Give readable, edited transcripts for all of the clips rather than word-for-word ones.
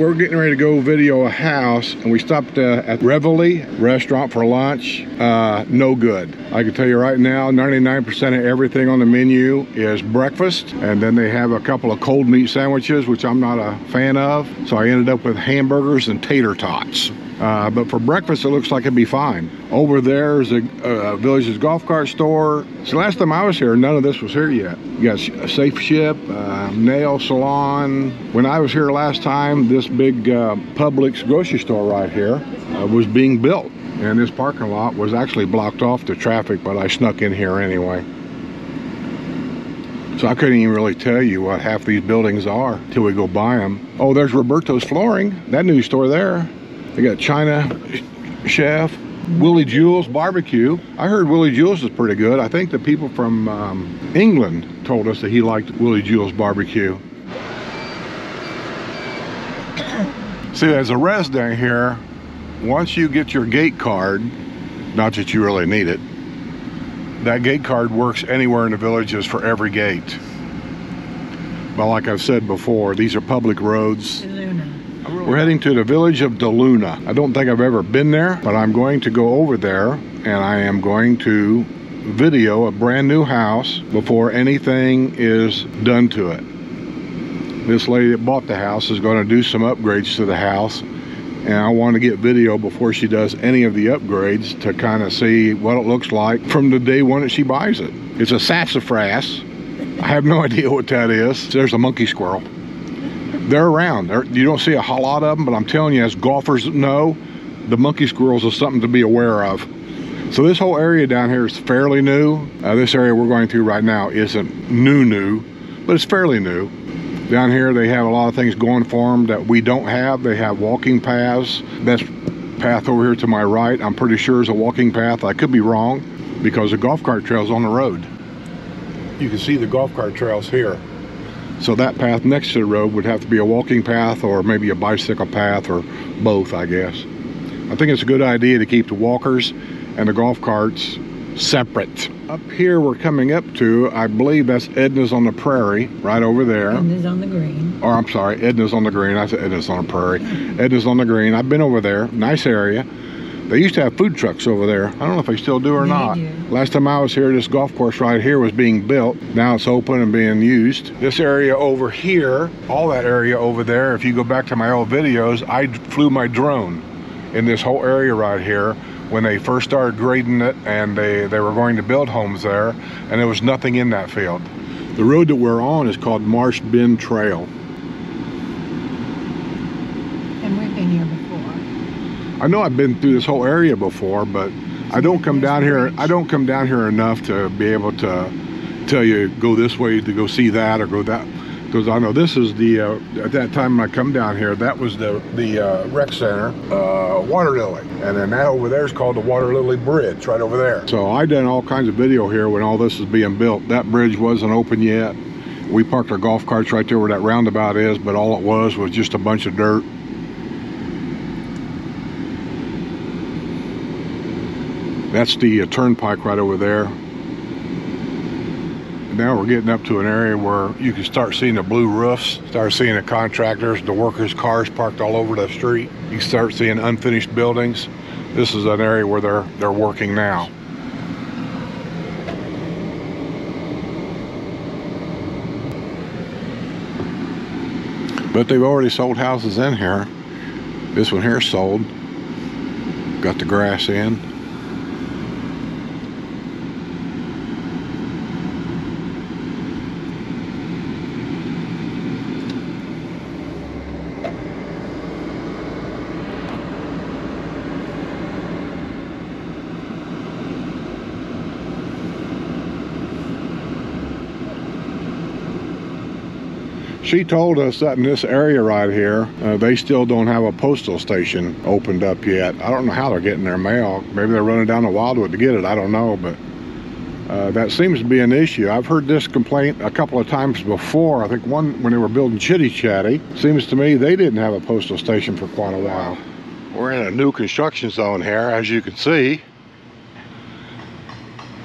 we're getting ready to go video a house, and we stopped at Reveille restaurant for lunch. No good. I can tell you right now, 99% of everything on the menu is breakfast, and then they have a couple of cold meat sandwiches, which I'm not a fan of. So I ended up with hamburgers and tater tots. But for breakfast, it looks like it'd be fine. Over there is a Village's golf cart store. So last time I was here, none of this was here yet. You got a Safe Ship, nail salon. When I was here last time, this big Publix grocery store right here was being built. And this parking lot was actually blocked off to traffic, but I snuck in here anyway. So I couldn't even really tell you what half these buildings are till we go by them. Oh, there's Roberto's Flooring, that new store there. They got China Chef, Willie Jules Barbecue. I heard Willie Jules is pretty good. I think the people from England told us that he liked Willie Jules Barbecue. See, as a resident here, once you get your gate card, not that you really need it, that gate card works anywhere in the Villages for every gate. But like I've said before, these are public roads. DeLuna. We're heading to the village of DeLuna. I don't think I've ever been there, but I'm going to go over there, and I am going to video a brand new house before anything is done to it. This lady that bought the house is going to do some upgrades to the house, and I want to get video before she does any of the upgrades to kind of see what it looks like from the day one that she buys it. It's a sassafras. I have no idea what that is. There's a monkey squirrel. They're around. You don't see a whole lot of them, but I'm telling you, as golfers know, the monkey squirrels are something to be aware of. So this whole area down here is fairly new. This area we're going through right now isn't new, but it's fairly new. Down here they have a lot of things going for them that we don't have. They have walking paths. This path over here to my right, I'm pretty sure is a walking path. I could be wrong because the golf cart trail's on the road. You can see the golf cart trails here. So that path next to the road would have to be a walking path or maybe a bicycle path or both, I guess. I think it's a good idea to keep the walkers and the golf carts separate. Up here we're coming up to, I believe that's Edna's on the Prairie, right over there. Edna's on the Green. Or I'm sorry, Edna's on the Green. I said Edna's on the Prairie. Edna's on the Green. I've been over there. Nice area. They used to have food trucks over there. I don't know if they still do or not. Do. Last time I was here, this golf course right here was being built. Now it's open and being used. This area over here, all that area over there, if you go back to my old videos, I flew my drone in this whole area right here when they first started grading it, and they were going to build homes there, and there was nothing in that field. The road that we're on is called Marsh Bend Trail. And we've been here before. I know I've been through this whole area before, but I don't come down here. I don't come down here enough to be able to tell you go this way to go see that or go that, because I know this is the at that time when I come down here, that was the rec center, Water Lily, and then that over there is called the Water Lily Bridge, right over there. So I done all kinds of video here when all this was being built. That bridge wasn't open yet. We parked our golf carts right there where that roundabout is, but all it was just a bunch of dirt. That's the turnpike right over there. Now we're getting up to an area where you can start seeing the blue roofs, start seeing the contractors, the workers' cars parked all over the street. You can start seeing unfinished buildings. This is an area where they're working now. But they've already sold houses in here. This one here sold. Got the grass in. She told us that in this area right here, they still don't have a postal station opened up yet. I don't know how they're getting their mail. Maybe they're running down to Wildwood to get it. I don't know, but that seems to be an issue. I've heard this complaint a couple of times before. I think one when they were building Chitty Chatty. Seems to me they didn't have a postal station for quite a while. We're in a new construction zone here, as you can see.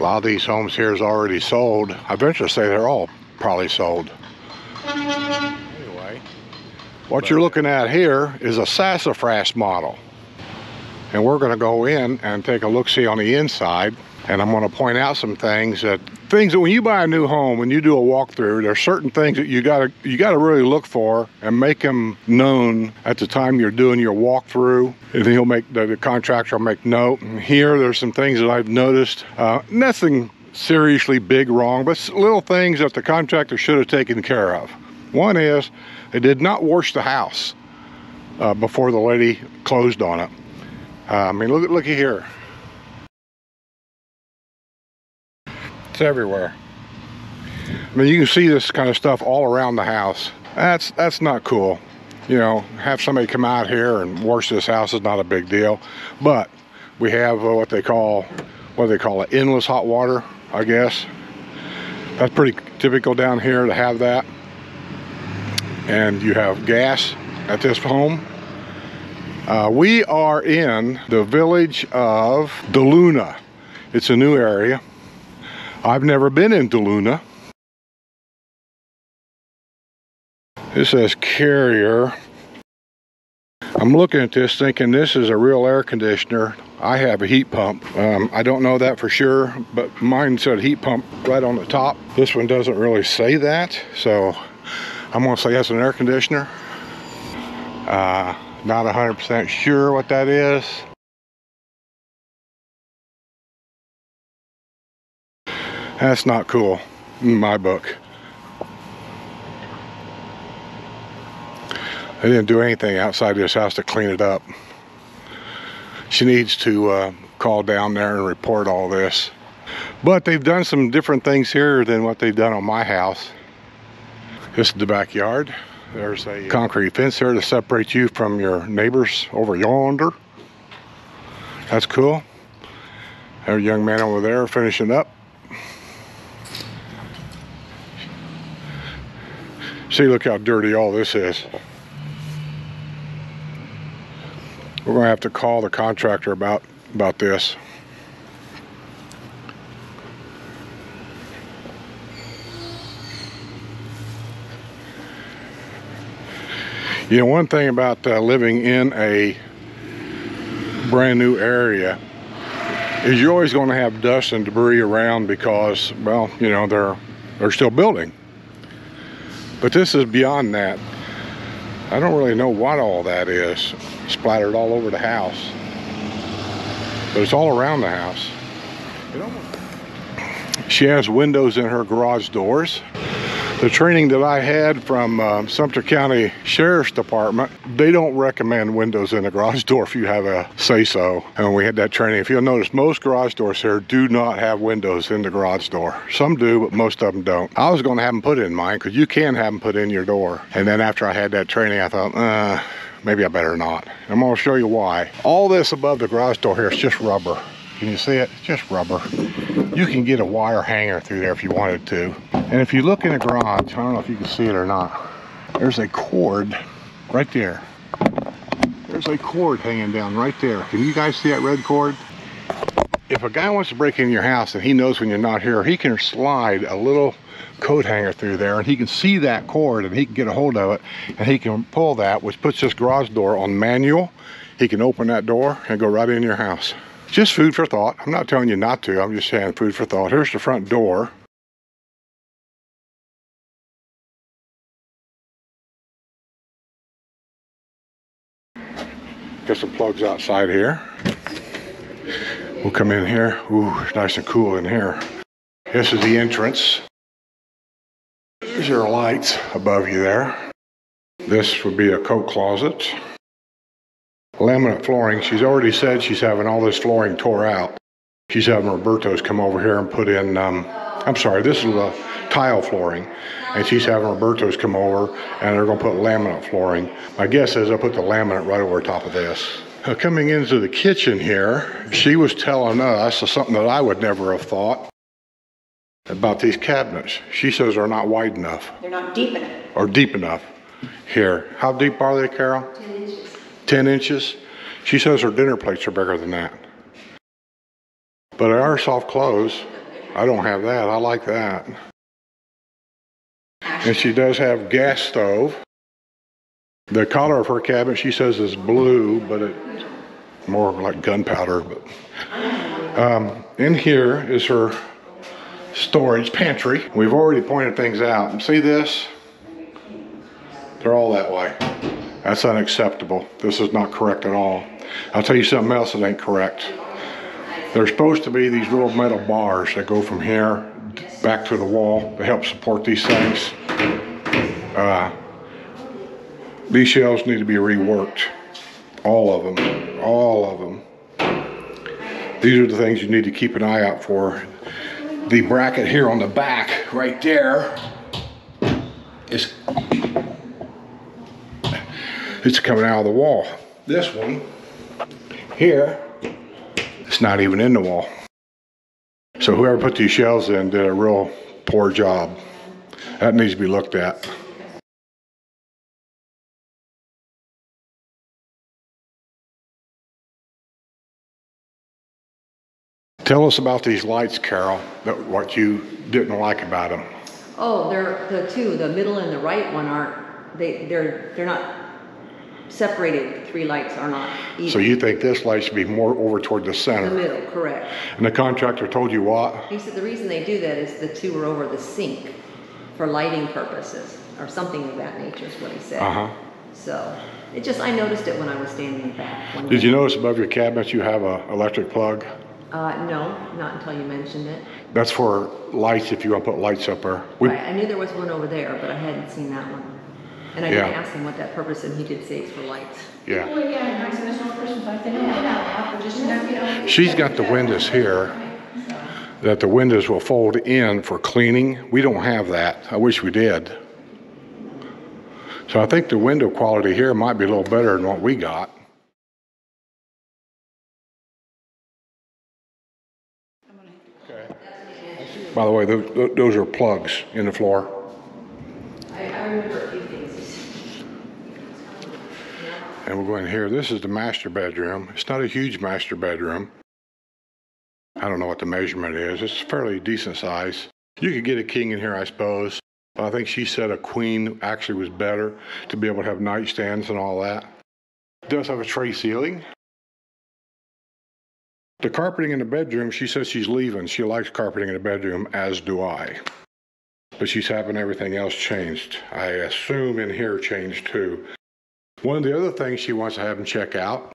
A lot of these homes here is already sold. I venture to say they're all probably sold. Anyway, What you're looking at here is a sassafras model. And we're going to go in and take a look-see on the inside. And I'm going to point out some things that when you buy a new home, when you do a walkthrough, there's certain things that you gotta really look for and make them known at the time you're doing your walkthrough. And then the contractor will make note. And here, there's some things that I've noticed. Nothing seriously big wrong, but little things that the contractor should have taken care of. One is they did not wash the house before the lady closed on it. I mean, look at here. It's everywhere. I mean, you can see this kind of stuff all around the house. That's not cool. You know, have somebody come out here and wash this house is not a big deal. But we have what they call it, endless hot water, I guess. That's pretty typical down here to have that. And you have gas at this home. We are in the village of DeLuna. It's a new area. I've never been in DeLuna. This says carrier. I'm looking at this thinking this is a real air conditioner. I have a heat pump. I don't know that for sure, but mine said heat pump right on the top. This one doesn't really say that, so I'm gonna say that's an air conditioner. Not 100% sure what that is. That's not cool in my book. They didn't do anything outside this house to clean it up. She needs to call down there and report all this. But they've done some different things here than what they've done on my house. This is the backyard. There's a concrete fence there to separate you from your neighbors over yonder. That's cool. There's a young man over there finishing up. See, look how dirty all this is. We're gonna have to call the contractor about this. You know, one thing about living in a brand new area is you're always going to have dust and debris around because, well, you know, they're still building. But this is beyond that. I don't really know what all that is. Splattered all over the house. But it's all around the house. She has windows in her garage doors. The training that I had from Sumter County Sheriff's Department, they don't recommend windows in a garage door if you have a say-so. And when we had that training, if you'll notice, most garage doors here do not have windows in the garage door. Some do, but most of them don't. I was going to have them put in mine because you can have them put in your door. And then after I had that training, I thought, maybe I better not. I'm going to show you why. All this above the garage door here is just rubber. Can you see it? It's just rubber. You can get a wire hanger through there if you wanted to. And if you look in the garage, I don't know if you can see it or not, there's a cord right there. There's a cord hanging down right there. Can you guys see that red cord? If a guy wants to break in your house and he knows when you're not here, he can slide a little coat hanger through there and he can see that cord and he can get a hold of it and he can pull that, which puts this garage door on manual. He can open that door and go right in your house. Just food for thought. I'm not telling you not to, I'm just saying food for thought. Here's the front door. Got some plugs outside here. We'll come in here. Ooh, it's nice and cool in here. This is the entrance. There's your lights above you there. This would be a coat closet. Laminate flooring. She's already said she's having all this flooring tore out. She's having Roberto's come over here and put in, I'm sorry, this is the tile flooring. And she's having Roberto's come over and they're gonna put laminate flooring. My guess is they'll put the laminate right over top of this. Coming into the kitchen here, she was telling us something that I would never have thought about these cabinets. She says they're not wide enough. They're not deep enough. Or deep enough. Here, how deep are they, Carol? 10 inches. 10 inches? She says her dinner plates are bigger than that. But they are soft close. I don't have that, I like that. And she does have gas stove. The color of her cabinet, she says, is blue, but it's more like gunpowder. But in here is her storage pantry. We've already pointed things out. See this? They're all that way. That's unacceptable. This is not correct at all. I'll tell you something else that ain't correct. There's supposed to be these little metal bars that go from here back to the wall to help support these things. These shelves need to be reworked. All of them. All of them. These are the things you need to keep an eye out for. The bracket here on the back, right there, it's coming out of the wall. This one here, it's not even in the wall. So whoever put these shelves in did a real poor job. That needs to be looked at. Tell us about these lights, Carol, what you didn't like about them. Oh, they're the middle and the right one aren't, they're not separated. The three lights are not even. So you think this light should be more over toward the center? The middle, correct. And the contractor told you what? He said the reason they do that is the two are over the sink for lighting purposes, or something of that nature is what he said. So, I noticed it when I was standing back. Did you notice above your cabinets you have an electric plug? No, not until you mentioned it. That's for lights, if you want to put lights up there. Right, I knew there was one over there, but I hadn't seen that one. And I did ask him what that purpose, and he did say it's for lights. Yeah. She's got the windows here that the windows will fold in for cleaning. We don't have that. I wish we did. So I think the window quality here might be a little better than what we got. By the way, those are plugs in the floor. I remember a few things. And we're going here. This is the master bedroom. It's not a huge master bedroom. I don't know what the measurement is. It's fairly decent size. You could get a king in here, I suppose. But I think she said a queen actually was better to be able to have nightstands and all that. It does have a tray ceiling. The carpeting in the bedroom, she says she's leaving. She likes carpeting in the bedroom, as do I. But she's having everything else changed. I assume in here changed too. One of the other things she wants to have them check out,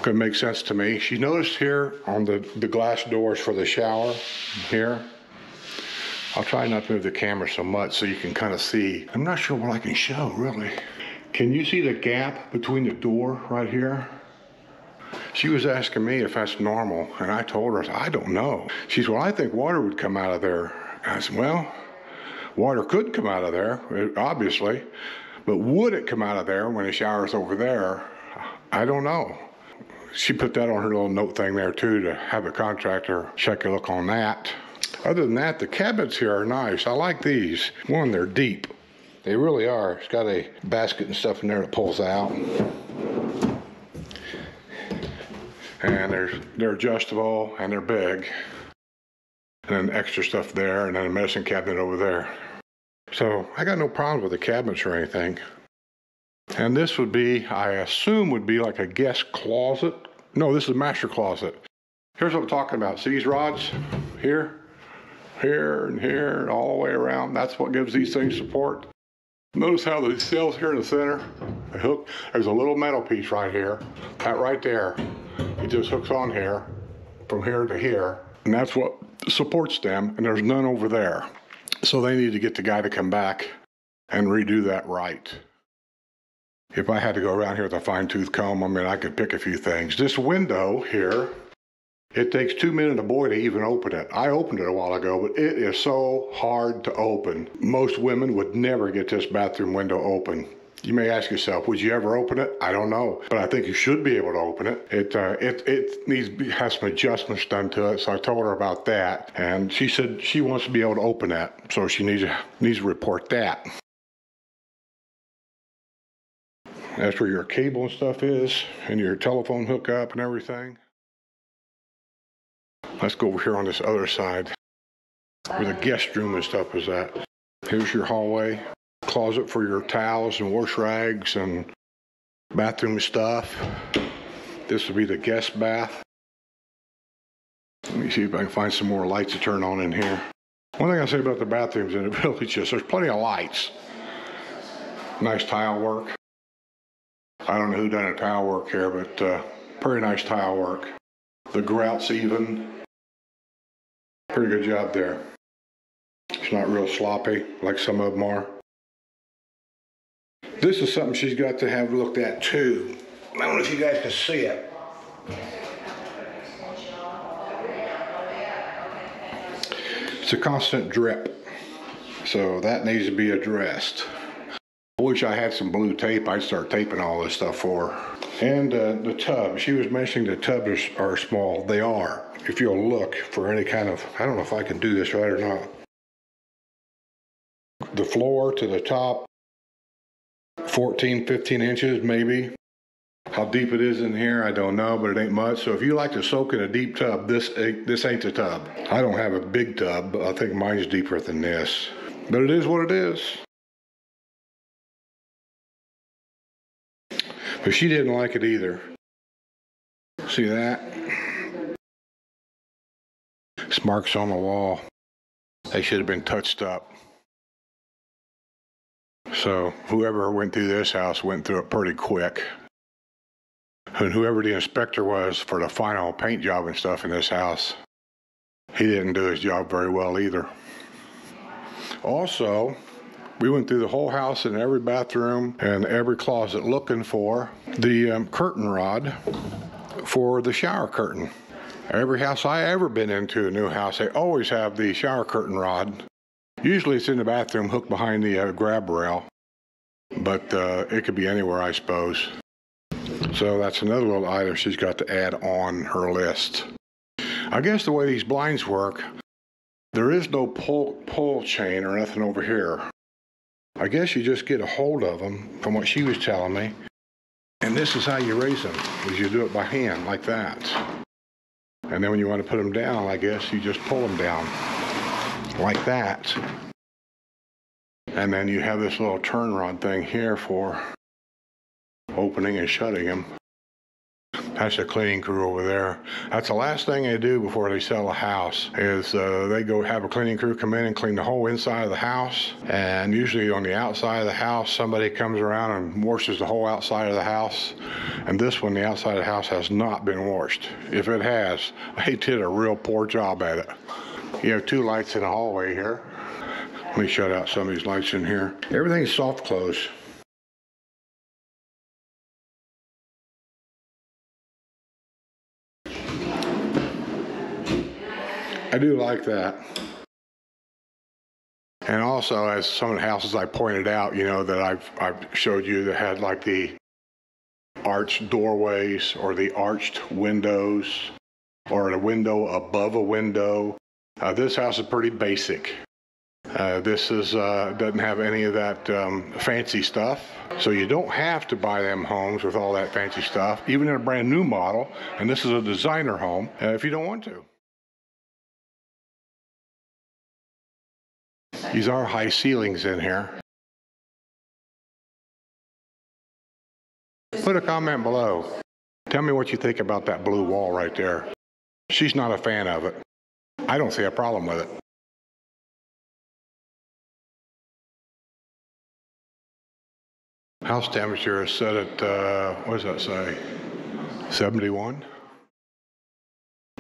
could make sense to me. She noticed here on the glass doors for the shower here. I'll try not to move the camera so much so you can kind of see. I'm not sure what I can show, really. Can you see the gap between the door right here? She was asking me if that's normal, and I told her, I don't know. She said, well, I think water would come out of there. I said, well, water could come out of there, obviously, but would it come out of there when the shower's over there? I don't know. She put that on her little note thing there too, to have the contractor check a look on that. Other than that, the cabinets here are nice. I like these. One, they're deep. They really are. It's got a basket and stuff in there that pulls out. And they're adjustable and they're big. And then extra stuff there, and then a medicine cabinet over there. So I got no problems with the cabinets or anything. And this would be, I assume, would be like a guest closet. No, this is a master closet. Here's what I'm talking about. See these rods? Here, and here, and all the way around. That's what gives these things support. Notice how the cells here in the center, the hook, there's a little metal piece right here. That right there. It just hooks on here, from here to here. And that's what supports them, and there's none over there. So they need to get the guy to come back and redo that right. If I had to go around here with a fine-tooth comb, I mean, I could pick a few things. This window here, it takes 2 men and a boy to even open it. I opened it a while ago, but it is so hard to open. Most women would never get this bathroom window open. You may ask yourself, would you ever open it? I don't know, but I think you should be able to open it. It needs has some adjustments done to it, so I told her about that, and she said she wants to be able to open that, so she needs to report that. That's where your cable and stuff is, and your telephone hookup and everything. Let's go over here on this other side, where the guest room and stuff is at. Here's your hallway. closet for your towels and wash rags and bathroom stuff. This would be the guest bath. Let me see if I can find some more lights to turn on in here. One thing I say about the bathrooms in the village is there's plenty of lights. Nice tile work. I don't know who done the tile work here, but pretty nice tile work. The grout's even. Pretty good job there. It's not real sloppy like some of them are. This is something she's got to have looked at too. I don't know if you guys can see it. It's a constant drip. So that needs to be addressed. I wish I had some blue tape. I'd start taping all this stuff for her. And the tub. She was mentioning the tubs are small. They are. If you'll look for any kind of, I don't know if I can do this right or not. The floor to the top, 14, 15 inches maybe. How deep it is in here, I don't know, but it ain't much. So if you like to soak in a deep tub, this ain't the tub. I don't have a big tub, but I think mine's deeper than this. But it is what it is. But she didn't like it either. See that? It's marks on the wall. They should have been touched up. So whoever went through this house went through it pretty quick. And whoever the inspector was for the final paint job and stuff in this house, he didn't do his job very well either. Also, we went through the whole house and every bathroom and every closet looking for the curtain rod for the shower curtain. Every house I ever been into, a new house, they always have the shower curtain rod. Usually it's in the bathroom hooked behind the grab rail, but it could be anywhere, I suppose. So that's another little item she's got to add on her list. I guess the way these blinds work, there is no pull chain or nothing over here. I guess you just get a hold of them, from what she was telling me. And this is how you raise them, is you do it by hand, like that. And then when you want to put them down, I guess you just pull them down, like that. And then you have this little turn rod thing here for opening and shutting them. That's a cleaning crew over there. That's the last thing they do before they sell a house, is they go have a cleaning crew come in and clean the whole inside of the house. And usually on the outside of the house, somebody comes around and washes the whole outside of the house. And this one, the outside of the house, has not been washed. If it has, they did a real poor job at it. You have two lights in the hallway here. Let me shut out some of these lights in here. Everything's soft close. I do like that. And also, as some of the houses I pointed out, you know, that I've showed you that had like the arched doorways or the arched windows or a window above a window. This house is pretty basic. This is doesn't have any of that fancy stuff. So you don't have to buy them homes with all that fancy stuff, even in a brand new model. And this is a designer home if you don't want to. These are high ceilings in here. Put a comment below. Tell me what you think about that blue wall right there. She's not a fan of it. I don't see a problem with it. House temperature is set at, what does that say? 71?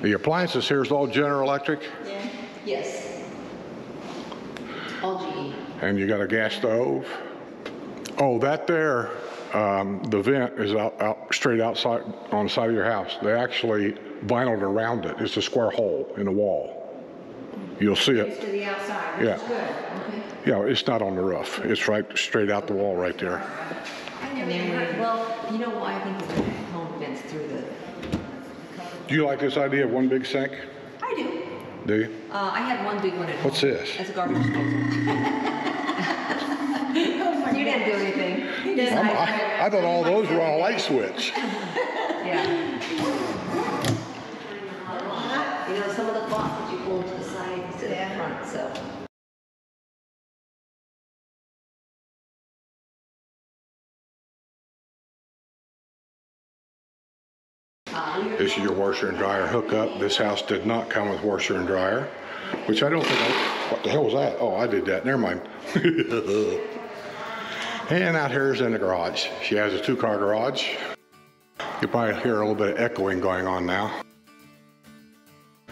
The appliances here is all General Electric? Yeah. Yes. All GE. And you got a gas stove. Oh, that there, the vent is out straight outside on the side of your house. They actually vinyled around it. It's a square hole in the wall. You'll see it. It's to the outside. Yeah. Good. Okay. Yeah, it's not on the roof. It's right straight out the wall right there. And then, well, you know why I think the home vents through the. Do you like this idea of one big sink? I do. Do you? I had one big one at home. What's this? As a garbage disposal. You didn't do anything. I thought all those were on a light switch. Yeah. You know, some of the faucets you pull to the side instead of the front, so. This is your washer and dryer hookup. This house did not come with washer and dryer, which I don't think what the hell was that? Oh, I did that, never mind. And out here is in the garage. She has a 2-car garage. You'll probably hear a little bit of echoing going on now.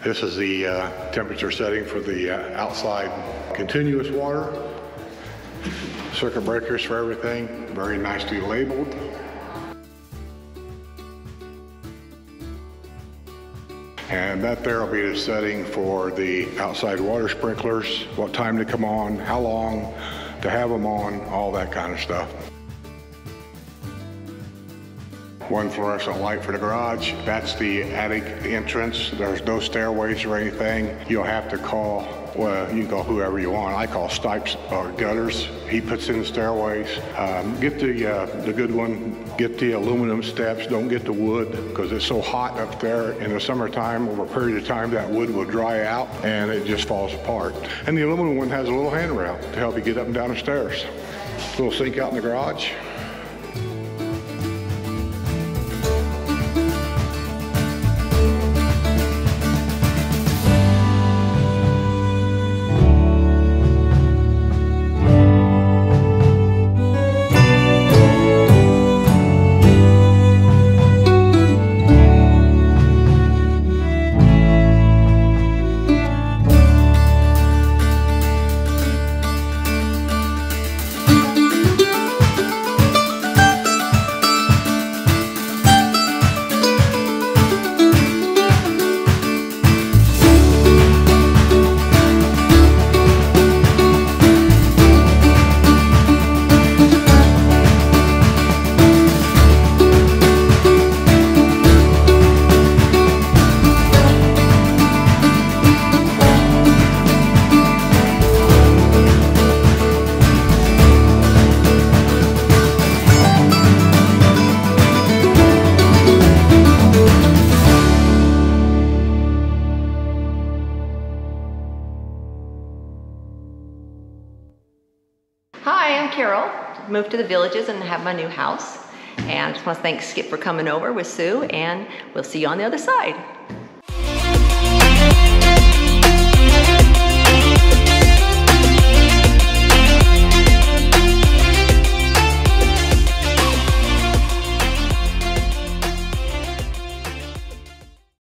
This is the temperature setting for the outside continuous water. Circuit breakers for everything, very nicely labeled. And that there will be the setting for the outside water sprinklers, what time to come on, how long to have them on, all that kind of stuff. One fluorescent light for the garage. That's the attic entrance. There's no stairways or anything. You'll have to call, well, you can call whoever you want. I call Stipes or Gutters. He puts in the stairways. Get the good one. Get the aluminum steps. Don't get the wood because it's so hot up there in the summertime. Over a period of time, that wood will dry out and it just falls apart. And the aluminum one has a little handrail to help you get up and down the stairs. Little sink out in the garage. Hi, I'm Carol. Moved to the Villages and have my new house. And I just want to thank Skip for coming over with Sue, and we'll see you on the other side.